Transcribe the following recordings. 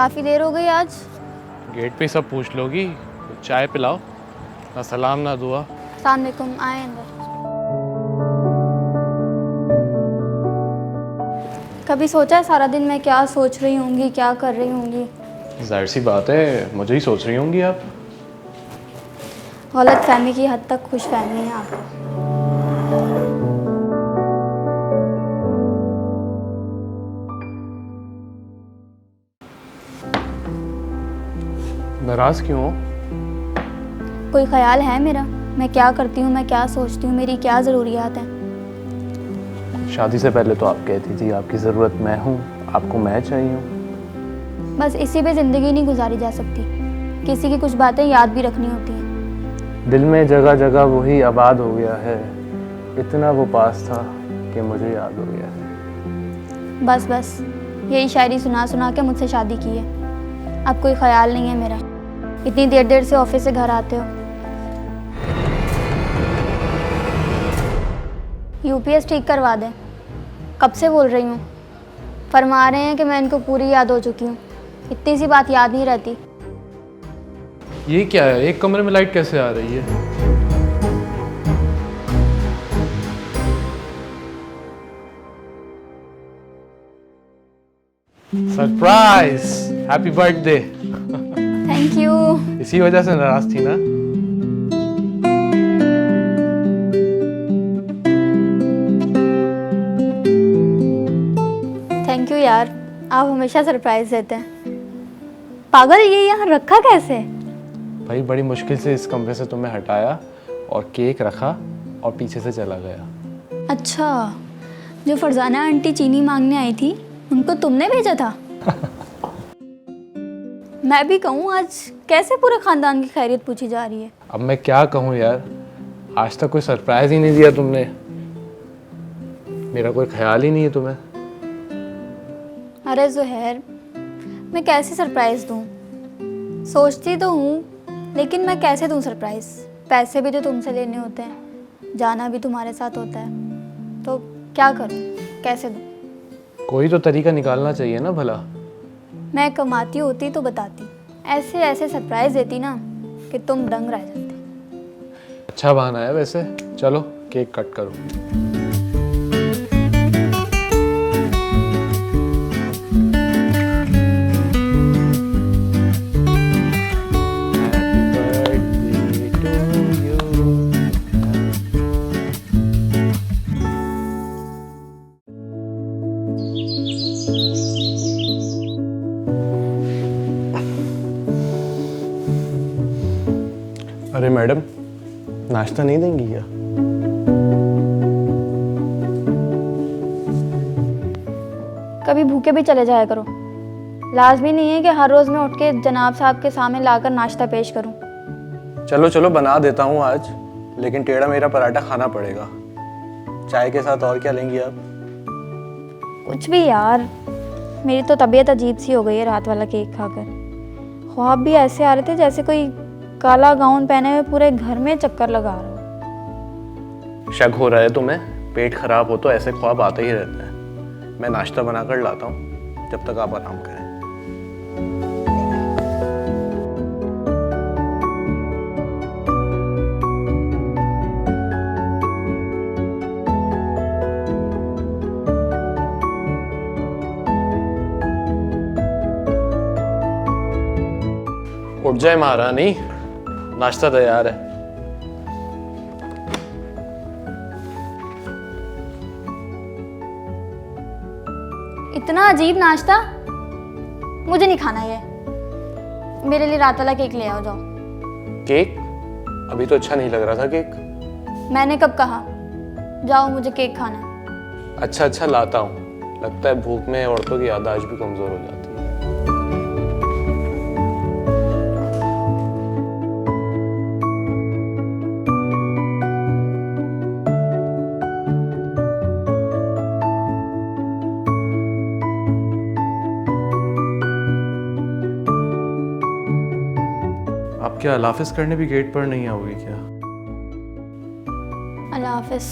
काफ़ी देर हो गई आज। गेट पे सब पूछ लोगी, कुछ चाय पिलाओ। ना सलाम ना दुआ। अस्सलाम वालेकुम, आए अंदर। कभी सोचा है सारा दिन मैं क्या सोच रही होंगी, क्या कर रही होंगी? जाहिर सी बात है, मुझे ही सोच रही होंगी आप। गलत फहमी की हद तक खुश फहमी है आपको। नाराज क्यों हो? कोई ख्याल है मेरा? मैं क्या करती हूँ, मैं क्या सोचती हूँ, मेरी क्या ज़रूरियात हैं? शादी से पहले तो आप कहती थी आपकी ज़रूरत मैं हूँ, आपको मैं चाहिए हूँ। बस इसी पे ज़िंदगी नहीं गुजारी जा सकती, किसी की कुछ बातें याद भी रखनी होती हैं। दिल में जगह जगह वही आबाद हो गया है, इतना वो पास था कि मुझे याद हो गया है। बस बस यही शायरी सुना सुना के मुझसे शादी की है। अब कोई ख्याल नहीं है मेरा। इतनी देर देर से ऑफिस से घर आते हो। यूपीएस ठीक करवा दें। कब से बोल रही हूँ, फरमा रहे हैं कि मैं इनको पूरी याद हो चुकी हूँ। इतनी सी बात याद नहीं रहती। ये क्या है? एक कमरे में लाइट कैसे आ रही है? Surprise! Happy birthday! Thank you. इसी वजह से नाराज थी ना? थैंक यू यार, आप हमेशा सरप्राइज देते हैं। पागल, ये यहाँ रखा कैसे? भाई बड़ी मुश्किल से इस कमरे से तुम्हें हटाया और केक रखा और पीछे से चला गया। अच्छा, जो फरजाना आंटी चीनी मांगने आई थी उनको तुमने भेजा था? मैं भी कहूँ, आज कैसे पूरे खानदान की खैरियत पूछी जा रही है? अब मैं क्या कहूँ यार, आज तक कोई सरप्राइज ही नहीं दिया तुमने। मेरा कोई ख्याल ही नहीं है तुम्हें। अरे ज़ुहैर, मैं कैसे सरप्राइज़ दूँ? सोचती तो हूँ, लेकिन मैं कैसे दूँ सरप्राइज़? पैसे भी तो तुमसे लेने होते हैं, जाना भी तुम्हारे साथ होता है, तो क्या करूँ, कैसे दूँ? कोई तो तरीका निकालना चाहिए ना भला। मैं कमाती होती तो बताती, ऐसे ऐसे सरप्राइज़ देती ना कि तुम दंग रह जाते। अच्छा बहाना है वैसे। चलो केक कट करो। अरे मैडम, नाश्ता नहीं देंगी क्या? कभी भूखे भी चले जाया करो। लाजमी नहीं है कि हर रोज़ मैं उठ के जनाब साहब के सामने लाकर नाश्ता पेश करूं। चलो चलो बना देता हूँ आज, लेकिन टेढ़ा मेरा पराठा खाना पड़ेगा। चाय के साथ और क्या लेंगी आप? कुछ भी यार, मेरी तो तबीयत अजीब सी हो गई है रात वाला केक खाकर। ख्वाब भी ऐसे आ रहे थे जैसे कोई काला गाउन पहने हुए पूरे घर में चक्कर लगा रहा हो। शक हो रहा है तुम्हें? पेट खराब हो तो ऐसे ख्वाब आते ही रहते हैं। मैं नाश्ता बनाकर लाता हूँ, जब तक आप आराम करें। उठ जाए महारानी, नाश्ता तैयार है। इतना अजीब नाश्ता मुझे नहीं खाना ये। मेरे लिए रात वाला केक ले आओ, जाओ। केक? अभी तो अच्छा नहीं लग रहा था केक। मैंने कब कहा? जाओ, मुझे केक खाना है। अच्छा अच्छा लाता हूँ। लगता है भूख में औरतों की याददाश्त भी कमजोर हो जाती है। आप क्या अल्लाह हाफिज करने भी गेट पर नहीं आओगे क्या? अल्लाह हाफिज।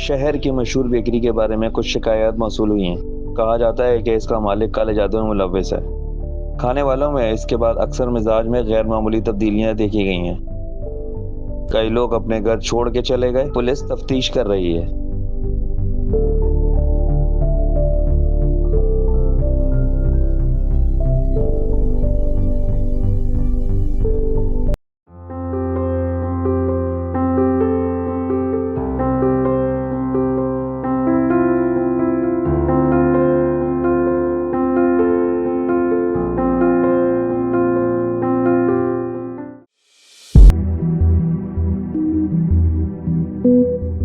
शहर की मशहूर बेकरी के बारे में कुछ शिकायत मौसूल हुई हैं। कहा जाता है कि इसका मालिक काले जादू में मुलव्वस है। खाने वालों में इसके बाद अक्सर मिजाज में गैर मामूली तब्दीलियां देखी गई हैं। कई लोग अपने घर छोड़ के चले गए। पुलिस तफ्तीश कर रही है।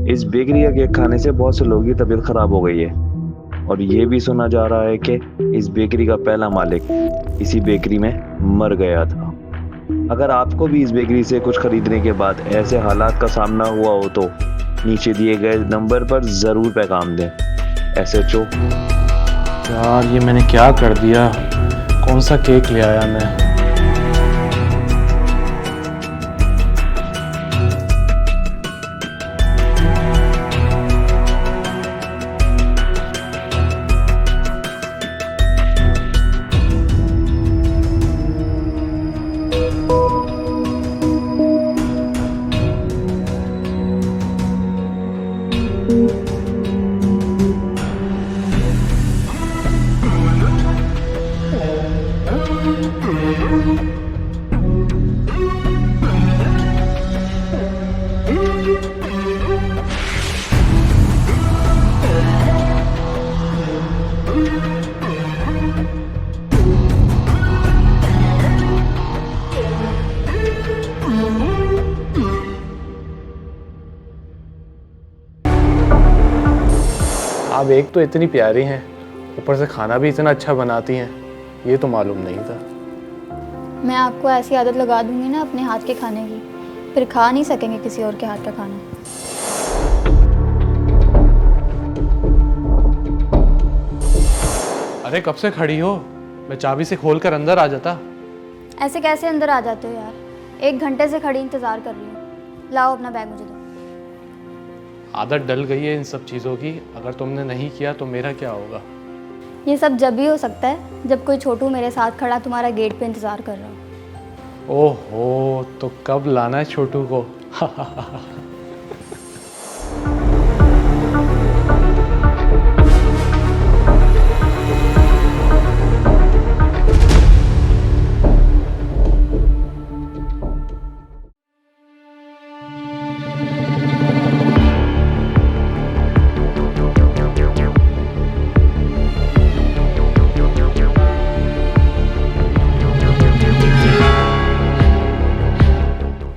इस बेकरी का केक खाने से बहुत से लोगों की तबीयत खराब हो गई है और ये भी सुना जा रहा है कि इस बेकरी का पहला मालिक इसी बेकरी में मर गया था। अगर आपको भी इस बेकरी से कुछ खरीदने के बाद ऐसे हालात का सामना हुआ हो तो नीचे दिए गए नंबर पर ज़रूर पैगाम दें। SHO। यार ये मैंने क्या कर दिया, कौन सा केक ले आया मैं। आप एक तो इतनी प्यारी हैं, ऊपर से खाना भी इतना अच्छा बनाती हैं, ये तो मालूम नहीं था। मैं आपको ऐसी आदत लगा दूंगी ना अपने हाथ के खाने की, फिर खा नहीं सकेंगे किसी और के हाथ का खाना। अरे कब से खड़ी हो, मैं चाबी से खोल कर अंदर आ जाता। ऐसे कैसे अंदर आ जाते हो यार, 1 घंटे से खड़ी इंतज़ार कर रही हूँ। लाओ अपना बैग मुझे दो। आदत डल गई है इन सब चीज़ों की, अगर तुमने नहीं किया तो मेरा क्या होगा। ये सब जब भी हो सकता है जब कोई छोटू मेरे साथ खड़ा तुम्हारा गेट पे इंतज़ार कर रहा हो। ओहो, तो कब लाना है छोटू को।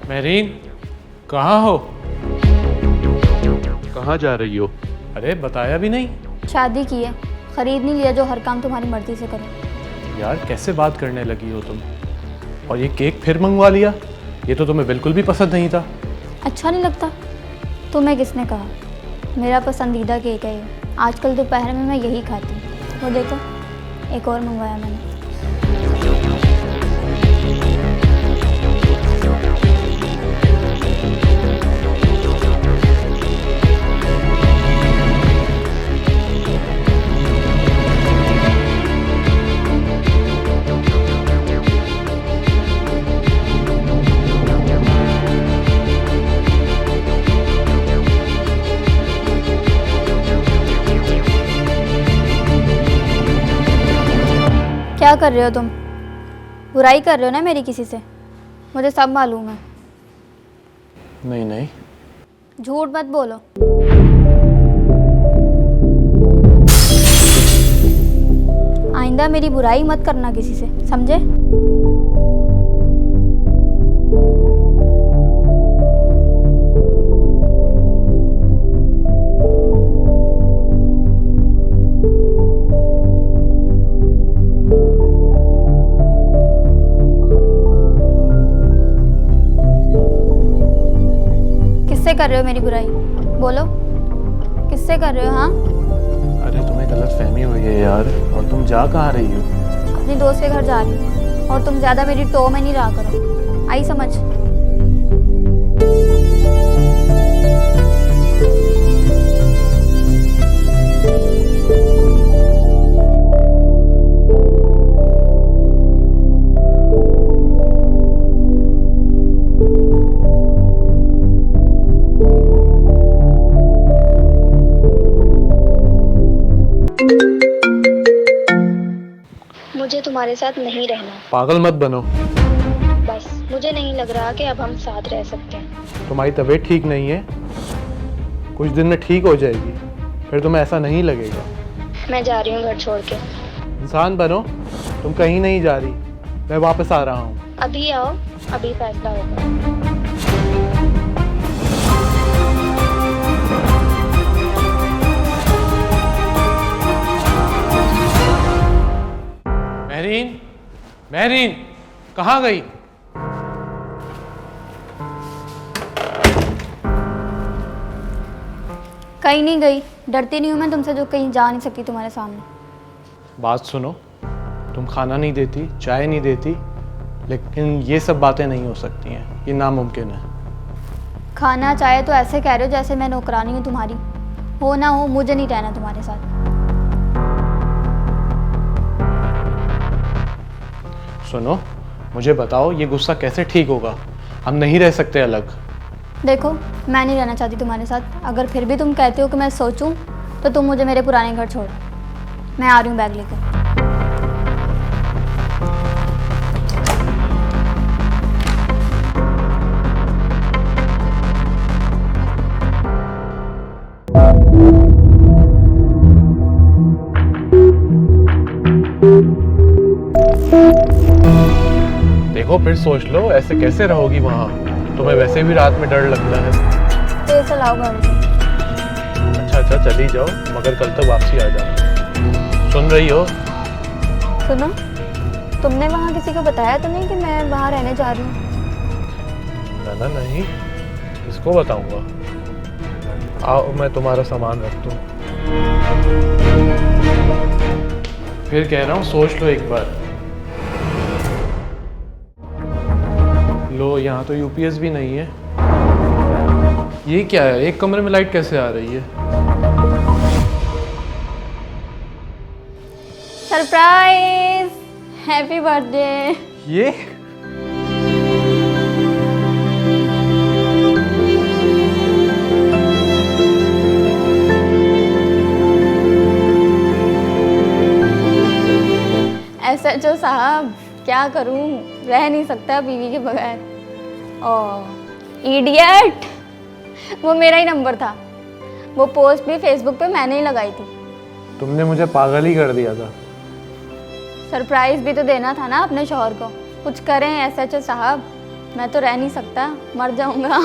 मेरीन, कहाँ हो? कहाँ जा रही हो? अरे बताया भी नहीं। शादी की है, खरीद नहीं लिया जो हर काम तुम्हारी मर्जी से करो। यार कैसे बात करने लगी हो तुम, और ये केक फिर मंगवा लिया, ये तो तुम्हें बिल्कुल भी पसंद नहीं था। अच्छा नहीं लगता? तुम्हें किसने कहा? मेरा पसंदीदा केक है ये, आजकल दोपहर में मैं यही खाती हूँ। वो देखो, एक और मंगवाया मैंने। क्या कर रहे हो तुम? बुराई कर रहे हो ना मेरी किसी से? मुझे सब मालूम है। नहीं नहीं, झूठ मत बोलो। आइंदा मेरी बुराई मत करना किसी से, समझे? किससे कर रहे हो मेरी बुराई? बोलो, किससे कर रहे हो? हाँ, अरे तुम्हें गलतफहमी हुई है यार, और तुम जा कहाँ रही हो? अपने दोस्त के घर जा रही हूँ, और तुम ज़्यादा मेरी टो में नहीं रहा करो। आई समझ? तुम्हारे साथ नहीं रहना। पागल मत बनो। बस मुझे नहीं लग रहा कि अब हम साथ रह सकते हैं। तुम्हारी तबीयत ठीक नहीं है, कुछ दिन में ठीक हो जाएगी, फिर तुम्हें ऐसा नहीं लगेगा। मैं जा रही हूँ घर छोड़ के। इंसान बनो, तुम कहीं नहीं जा रही, मैं वापस आ रहा हूँ। अभी आओ, अभी फैसला होगा। महरीन, महरीन, कहाँ गई? कहीं नहीं गई, डरती नहीं हूँ मैं तुमसे जो कहीं जा नहीं सकती तुम्हारे सामने। बात सुनो, तुम खाना नहीं देती, चाय नहीं देती, लेकिन ये सब बातें नहीं हो सकती हैं, ये नामुमकिन है। खाना चाहे तो ऐसे कह रहे हो जैसे मैं नौकरानी हूँ तुम्हारी। हो ना हो, मुझे नहीं रहना तुम्हारे साथ। सुनो, मुझे बताओ ये गुस्सा कैसे ठीक होगा? हम नहीं रह सकते अलग। देखो, मैं नहीं रहना चाहती तुम्हारे साथ। अगर फिर भी तुम कहते हो कि मैं सोचूं, तो तुम मुझे मेरे पुराने घर छोड़ो। मैं आ रही हूँ बैग लेकर। देखो, फिर सोच लो, ऐसे कैसे रहोगी वहाँ? तुम्हें वैसे भी रात में डर लगता है। तेज चलाओ गाड़ी। अच्छा, चली जाओ, मगर कल तक वापसी आ जाओ। सुन रही हो? सुनो, तुमने वहाँ किसी को बताया तो नहीं कि मैं वहाँ रहने जा रही हूँ? ना नहीं, किसको बताऊंगा? आओ, मैं तुम्हारा सामान रख दूँ। फिर कह रहा हूँ, सोच लो एक बार। लो, यहाँ तो यूपीएस भी नहीं है। ये क्या है? एक कमरे में लाइट कैसे आ रही है? सरप्राइज! Happy birthday! ये SHO साहब, क्या करूं, रह नहीं सकता बीवी के बगैर। ओह इडियट, वो मेरा ही नंबर था। वो पोस्ट भी फेसबुक पे मैंने ही लगाई थी। तुमने मुझे पागल ही कर दिया था। सरप्राइज भी तो देना था ना अपने शौहर को। कुछ करें SHO साहब, मैं तो रह नहीं सकता, मर जाऊंगा।